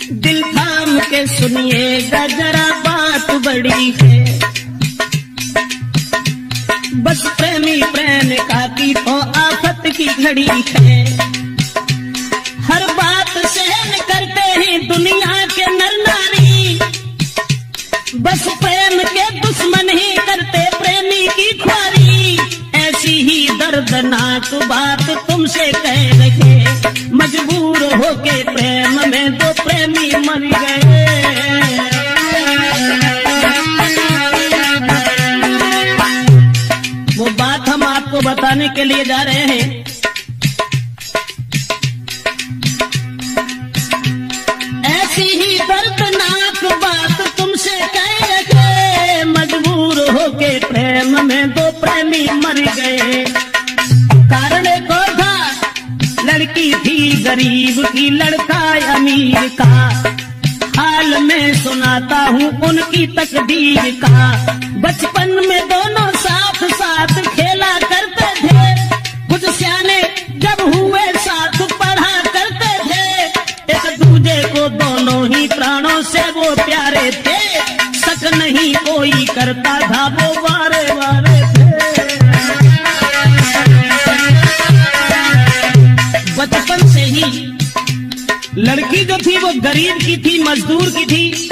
दिल थाम के सुनिएगा जरा बात बड़ी है। बस प्रेमी प्रेमिका की तो आफत की घड़ी है। हर बात सहन करते हैं दुनिया के नर नारी, बस प्रेम के दुश्मन ही करते प्रेमी की ख्वारी। ऐसी ही दर्दनाक बात तुमसे कह रहे, मजबूर होके प्रेम में दो प्रेमी मर गए। वो बात हम आपको बताने के लिए जा रहे हैं। ऐसी ही दर्दनाक बात तुमसे कह रहे, मजबूर होके प्रेम में दो प्रेमी मर गए। कारण को था लड़की थी गरीब की, लड़का अमीर का। हाल में सुनाता हूँ उनकी तकदीर का। बचपन में दोनों साथ साथ खेला करते थे, कुछ सियाने जब हुए साथ पढ़ा करते थे। एक दूजे को दोनों ही प्राणों से वो प्यारे थे, शक नहीं कोई करता था वो वारे वारे थे। बचपन से ही लड़की जो थी वो गरीब की थी, मजदूर की थी,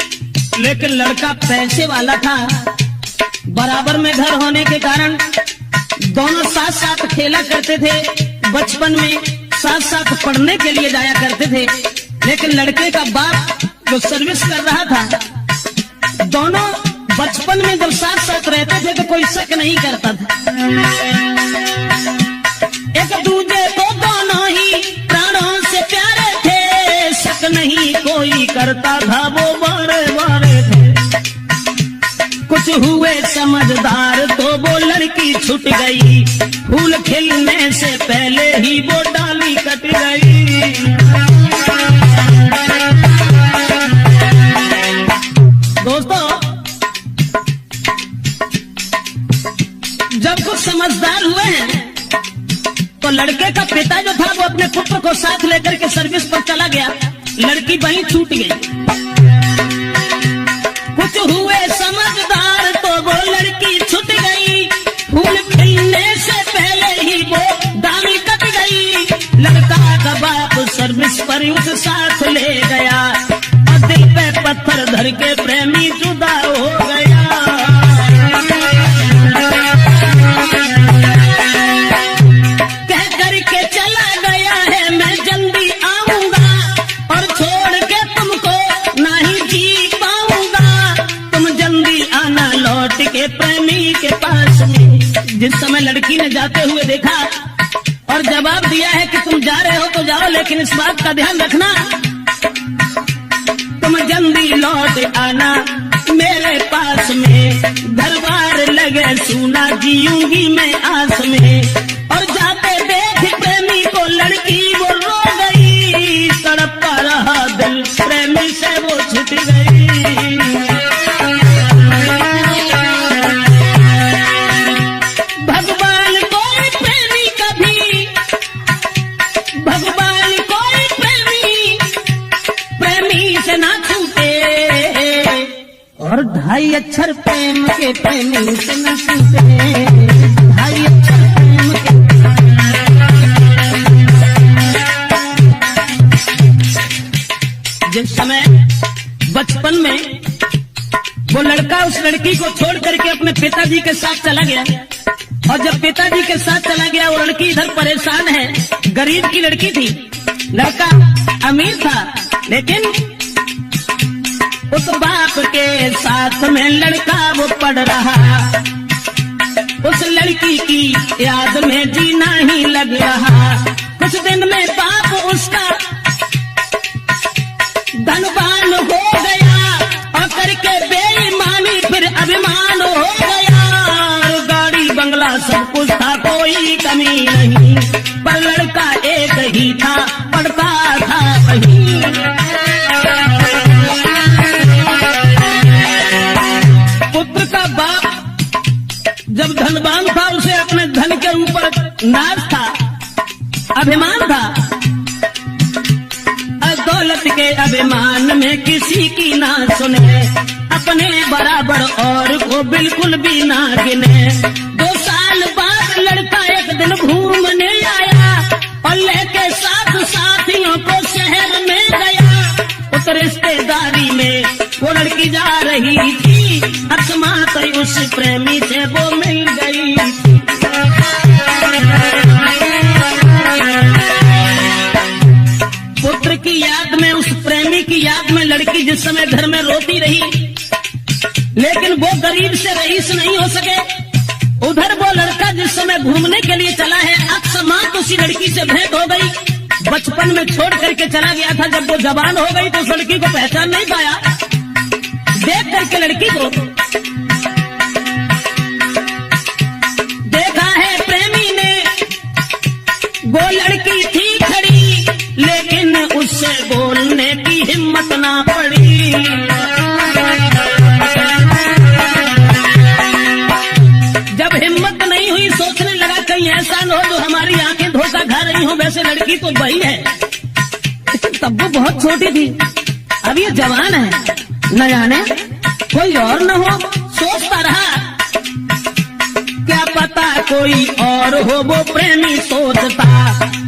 लेकिन लड़का पैसे वाला था। बराबर में घर होने के कारण दोनों साथ साथ खेला करते थे। बचपन में साथ साथ पढ़ने के लिए जाया करते थे, लेकिन लड़के का बाप जो सर्विस कर रहा था, दोनों बचपन में जब साथ साथ रहते थे तो कोई शक नहीं करता था। एक दूजे को दोनों ही प्राणों से प्यारे थे, शक नहीं कोई करता था वो बारे बारे थे। कुछ हुए समझदार तो वो लड़की छूट गई, फूल खिलने से पहले ही वो डाली कट गई। दोस्तों, जब कुछ समझदार हुए हैं तो लड़के का पिता जो था वो अपने पुत्र को साथ लेकर के सर्विस पर चला गया, लड़की वहीं छूट गई। कुछ हुए समझदार तो वो लड़की छूट गई, फूल खिलने से पहले ही वो डाली कट गई। लड़का का बाप सर्विस पर उस साथ ले गया और दिल पे पत्थर धर के प्रेमी जुदा हो गया। कह करके चला गया है मैं जल्दी आऊंगा, और छोड़ के तुमको नहीं जी पाऊंगा। तुम जल्दी आना लौट के प्रेमी के पास में। जिस समय लड़की ने जाते हुए देखा और जवाब दिया है कि तुम जा रहे हो तो जाओ, लेकिन इस बात का ध्यान रखना तुम जल्दी लौट आना मेरे पास में। दरबार लगे सुना जीऊंगी मैं आस में। और जाते देख प्रेमी को लड़की वो रो गई, तड़पता रहा दिल प्रेमी से वो छूट गई। भगवान कोई प्रेमी कभी, भगवान कोई प्रेमी प्रेमी से ना छूटे, और 2.5 अक्षर प्रेम के प्रेमी से न छूटे। 2.5 अक्षर प्रेम के। जिस समय बचपन में वो लड़का उस लड़की को छोड़ करके अपने पिताजी के साथ चला गया, और जब पिताजी के साथ चला गया वो लड़की इधर परेशान है, गरीब की लड़की थी, लड़का अमीर था, लेकिन उस बाप के साथ में लड़का वो पढ़ रहा। उस लड़की की याद में जीना ही लग रहा। कुछ दिन में बाप उसका धनवान हो गया, और करके बेईमानी फिर अभिमान हो गया। गाड़ी बंगला सब कुछ था, कोई कमी नहीं, पर लड़का एक ही था, पढ़ता था वही। पुत्र का बाप जब धनवान था, उसे अपने धन के ऊपर नाज था, अभिमान था। दौलत के अभिमान में किसी की ना सुने, अपने बराबर और को बिल्कुल भी ना गिने। 2 साल बाद लड़का एक दिन घूमने आया और लेके 7 साथियों को शहर में गया। उस रिश्तेदारी में वो लड़की जा रही थी, अकस्मात उस प्रेमी से वो मिल गई। पुत्र की याद में, उस प्रेमी की याद में लड़की जिस समय घर में रोती रही, लेकिन वो गरीब से रईस नहीं हो सके। उधर वो लड़का जिस समय घूमने के लिए चला है, अकस्मात उसी लड़की से भेंट हो गई। बचपन में छोड़ करके चला गया था, जब वो जवान हो गई तो उस लड़की को पहचान नहीं पाया। देख करके लड़की को देखा है प्रेमी ने, वो लड़की थी खड़ी, लेकिन उससे बोलने की हिम्मत ना पड़ी। जब हिम्मत नहीं हुई, सोचने लगा कहीं ऐसा न हो जो हमारी आंखें धोखा खा रही हो। वैसे लड़की तो वही है, लेकिन तब वो बहुत छोटी थी, अब ये जवान है, न जाने कोई और न हो। सोचता रहा, क्या पता कोई और हो, वो प्रेमी सोचता।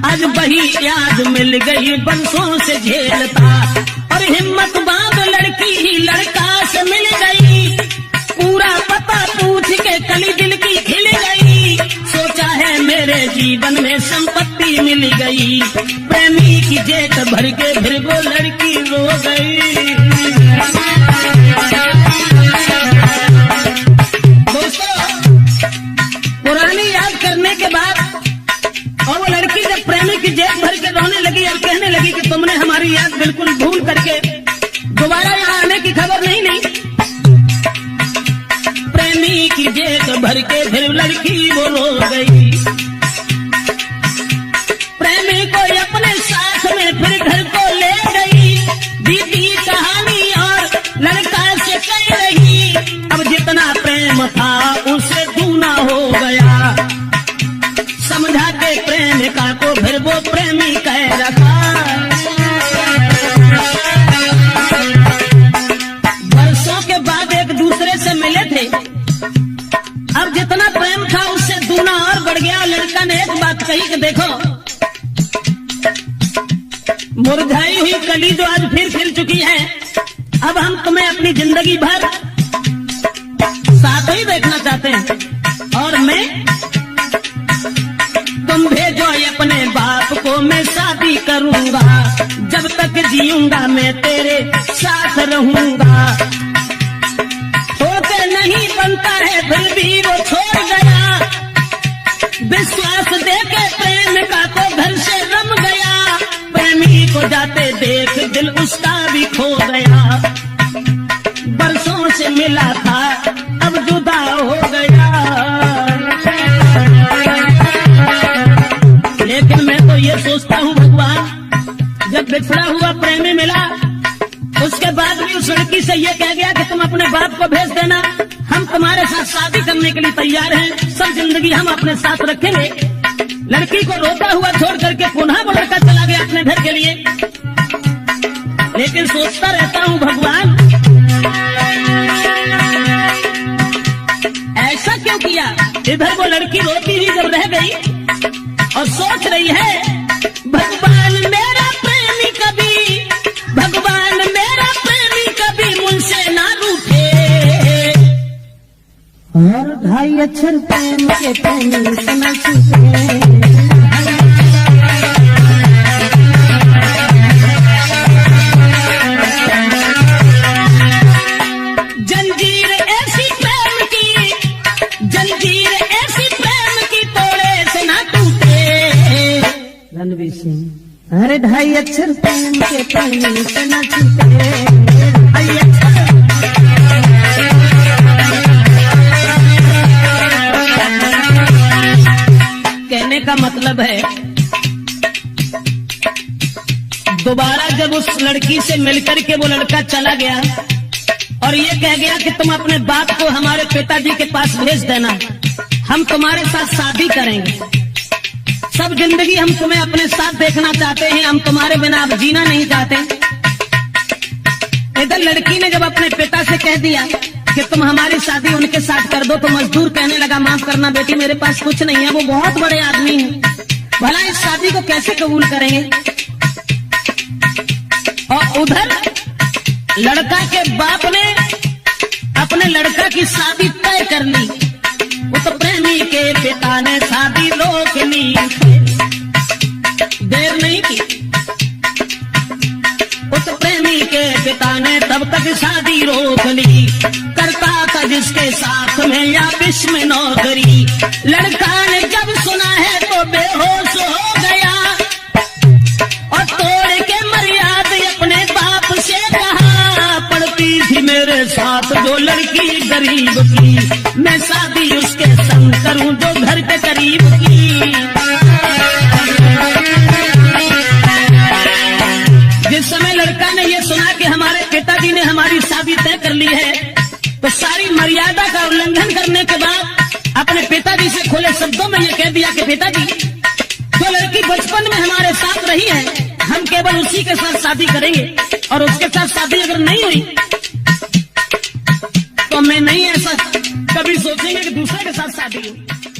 आज वही याद मिल गई, बरसों से झेलता, और हिम्मत बांध लड़की ही लड़का से मिल गई। पूरा पता पूछ के कली दिल की खिल गई, सोचा है मेरे जीवन में संपत्ति मिल गई। प्रेमी की जेब भर के फिर वो लड़की रो गई। पुरानी याद करने के बाद और वो लड़की जब प्रेमी की जेब भर के रोने लगी और कहने लगी कि तुमने हमारी याद बिल्कुल भूल करके दोबारा यहाँ आने की खबर नहीं ली। प्रेमी की जेब भर के फिर लड़की वो रो गई। प्रेमी को अपने साथ में फिर घर को ले गई, बीती कहानी और लड़का से कह रही। अब जितना प्रेम था उससे दूना हो गया, समझा के प्रेमिका को फिर वो प्रेमी कह रखा। वर्षों के बाद एक दूसरे से मिले थे, अब जितना प्रेम था उससे दूना और बढ़ गया। लड़का ने एक बात कही कि देखो, मुरझाई हुई कली जो आज फिर खिल चुकी है, अब हम तुम्हें अपनी जिंदगी भर साथ ही देखना चाहते हैं, और मैं तुम भेजो अपने बाप को, मैं शादी करूंगा, जब तक जीऊंगा मैं तेरे साथ रहूंगा। होके नहीं बनता है फिर भी वो छोड़ गया, विश्वास देके प्रेम का तो घर से रम गया। प्रेमी को जाते देख दिल उसका भी खो गया, बरसों से मिला था अब जुदा हो गया। लेकिन मैं तो ये सोचता हूँ भगवान, जब बिछड़ा हुआ प्रेमी मिला, उसके बाद भी उस लड़की से ये कह गया कि तुम अपने बाप को भेज देना, हम तुम्हारे साथ शादी करने के लिए तैयार हैं, सब जिंदगी हम अपने साथ रखेंगे। लड़की को रोता हुआ छोड़ करके पुनः वो लड़का चला गया अपने घर के लिए। लेकिन सोचता रहता हूँ भगवान, ऐसा क्यों किया। इधर वो लड़की रोती हुई जब रह गई और सोच रही है, भगवान मेरा प्रेमी कभी, भगवान मेरा प्रेमी कभी मुझसे ना रूठे। और 2.5 अक्षर प्रेम के प्रेमी से न छूटे। जंजीर ऐसी प्रेम की, जंजीर ऐसी प्रेम की तोड़े से ना टूटे। रणवीर सिंह, अरे 2.5 अक्षर प्रेम के प्रेमी से न छूटे। 2.5 अक्षर कहने का मतलब है, दोबारा जब उस लड़की से मिलकर के वो लड़का चला गया और ये कह गया कि तुम अपने बाप को हमारे पिताजी के पास भेज देना, हम तुम्हारे साथ शादी करेंगे। सब जिंदगी हम तुम्हें अपने साथ देखना चाहते हैं, हम तुम्हारे बिना अब जीना नहीं चाहते। इधर लड़की ने जब अपने पिता से कह दिया कि तुम हमारी शादी उनके साथ कर दो, तो मजदूर कहने लगा माफ करना बेटी, मेरे पास कुछ नहीं है, वो बहुत बड़े आदमी हैं, भला इस शादी को कैसे कबूल करेंगे। और उधर लड़का के बाप ने अपने लड़का की शादी तय कर ली। उस प्रेमी के पिता ने शादी रोक ली, देर नहीं की। उस प्रेमी के पिता ने तब तक शादी रोक ली, करता था जिसके साथ में या विश्व में नौकरी। लड़का ने जब सुना है तो बेहोश हो गया और तोड़ के मर्यादा अपने बाप से कहा, पड़ती थी मेरे साथ जो लड़की गरीब की, मैं शादी उसके संग करूं जो घर के करीब की। जिस समय लड़का ने यह सुना कि हमारे पिताजी ने हमारी शादी तय कर ली है, तो सारी मर्यादा का उल्लंघन करने के बाद अपने पिताजी से खुले शब्दों में यह कह दिया कि पिताजी, जो लड़की बचपन में हमारे साथ रही है, हम केवल उसी के साथ शादी करेंगे, और उसके साथ शादी अगर नहीं हुई तो मैं नहीं ऐसा कभी सोचेंगे कि दूसरे के साथ शादी हो।